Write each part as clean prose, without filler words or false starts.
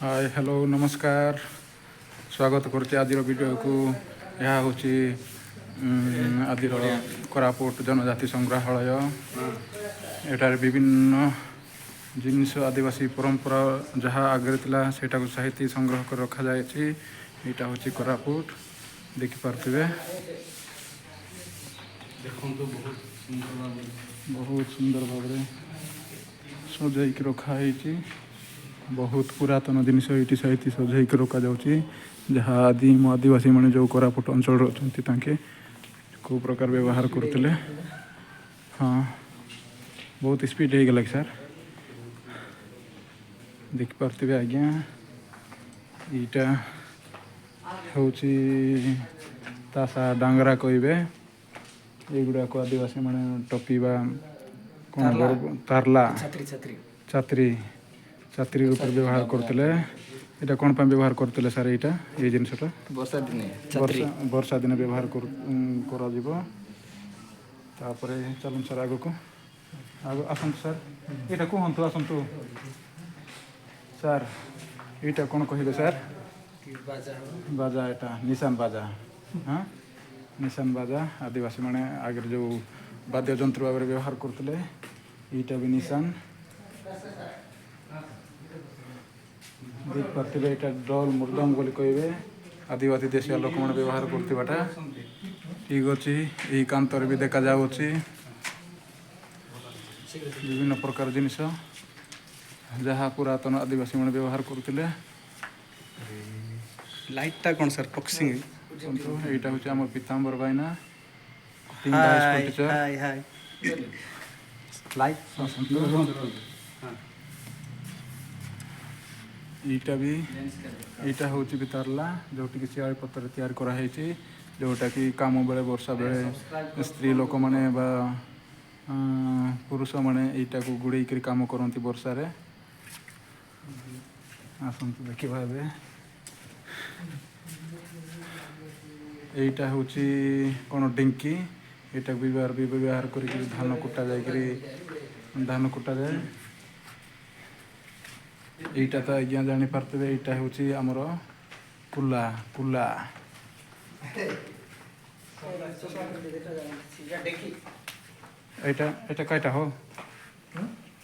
Hi hello नमस्कार स्वागत करते आज वीडियो को यह हूँ आज कोरापुट जनजाति संग्रहालय एटार विभिन्न जिनिस आदिवासी परंपरा जहाँ आगे था सेटा को साहित्य संग्रह कर रखा जाए। यहाँ हूँ कोरापुट देखिपे बहुत सुंदर भाव सजाई रखाई। बहुत पुरातन जिनिस ये साहित्य सजाई रखा जहाँ आदिम आदिवासी मैंने जो कोरापुट अंचल अच्छा कौ प्रकार व्यवहार करते। हाँ बहुत स्पीड हो गला सर देखिपे आज्ञा यहाँ हूँ तासा डांगरा कहे युड़ा को आदिवासी मैंने टपीवा कौन तारला छात्री छात्री रूप व्यवहार करते। यहाँ कौन व्यवहार करते सर यहाँ ये जिनसटा वर्षा दिन व्यवहार कर चलन सर आग को आसतु सर यहाँ कहतु आसतु सर यहाँ कौन कहे सर बाजा यहाँ निशान बाजा। हाँ निशान बाजा आदिवासी मैंने आगे जो वाद्य जंत्र भाव व्यवहार करते यहाँ भी निशान देख पार्थे यहाँ डल मृदंग बोली कहे आदिवासी देशिया लोक मैंने व्यवहार करता ठीक अच्छे यही कांतर भी देखा जाऊँगी विभिन्न प्रकार जिनिस जहाँ पुरातन आदिवासी मैंने व्यवहार करते। लाइटा कौन सर पक्षी यहाँ हूँ आम पीताम्बर बाइना ईटा भी यहाँ हूँ भी तारला जोटि कि शियाली पत्र तैयार कराई जोटा कि कम बेले वर्षा बेले स्त्री लोक मैंने पुरुष मैंने यहाँ को गुड़े कम करती वर्षा रे आसतु देखा यहाँ हूँ कौन डिंकी यहाँ व्यवहार कर धान कुटा जाए धान कुटा जाए। यहाँ तो आज्ञा जापारे यहाँ हूँ आमर कुला कुला यहाँ कईटा हो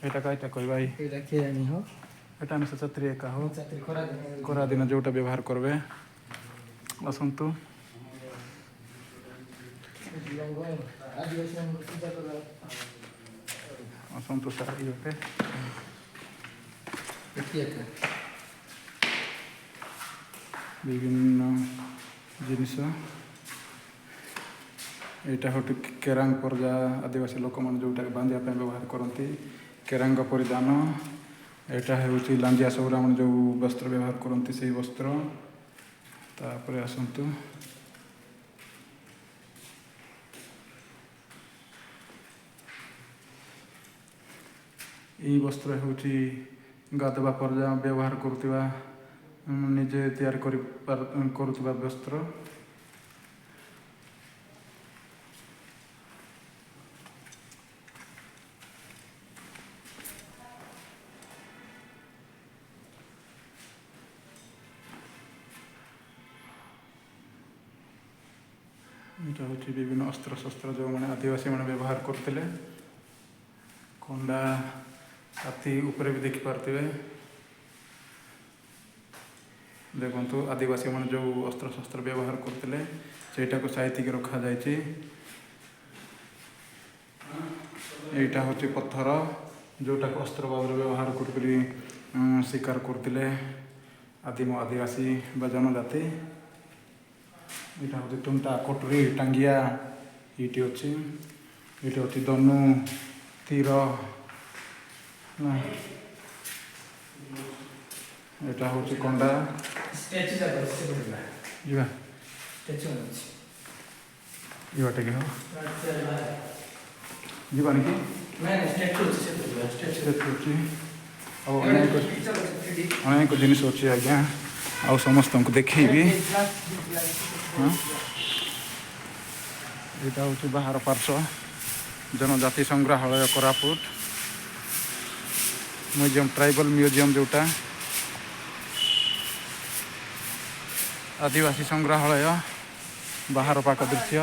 यहाँ कईटा कह भाई यहाँ से छत्री एका हो खरा दिन जोटा व्यवहार करवे आसतु आसतु सर ये विभिन्न जिनिस यहाँ हूँ केरांग पर्जा आदिवासी लोक मैंने जोटा बांधा व्यवहार करती केरांग परिधान यहाँ हूँ लांजिया सौरा मैंने जो वस्त्र व्यवहार करती से वस्त्र तापर आसतु यही वस्त्र हूँ गाधवा पर्जा व्यवहार करुवा निजे तैयार करुवा वस्त्र यहाँ हूँ विभिन्न अस्त्र शस्त्र जो मैंने आदिवासी मैंने व्यवहार करते कंडा हाथी उपरे भी देखिपे देखु आदिवासी मैंने जो अस्त्र शस्त्र व्यवहार करते सेटा को साइतिक रखा जाए। यहाँ हूँ पत्थर जोटा को अस्त्र भाव व्यवहार कर शिकार करते आदिम आदिवासी बा जनजाति। यहाँ हूँ टुंटा कटुरी टांगिया ये अच्छी ये हूँ दनु तीर यहाँ हूँ कंडा बाटे कि जीवानी कि अनेक जिनिस अच्छे आज्ञा आ समस्त को देखी। हाँ यहाँ हूँ बाहर पार्श्व जनजाति संग्रहालय कोरापुट म्यूजियम ट्राइबल म्यूजियम जोटा आदिवासी संग्रहालय बाहर पाक दृश्य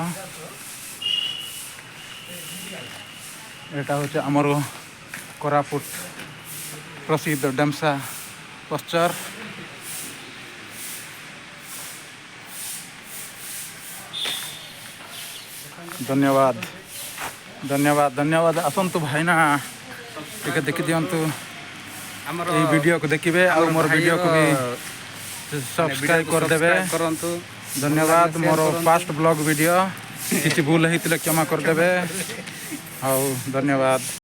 एटा हूँ आमर कोरापुट प्रसिद्ध डेमसा पश्चर धन्यवाद धन्यवाद धन्यवाद आसतु भाईना टे देखी दिंतु ये वीडियो को देखिए और मोर वीडियो को भी सब्सक्राइब करदेवे करंतु धन्यवाद मोर फास्ट ब्लॉग वीडियो किसी भूल होते क्षमा करदेवे और धन्यवाद।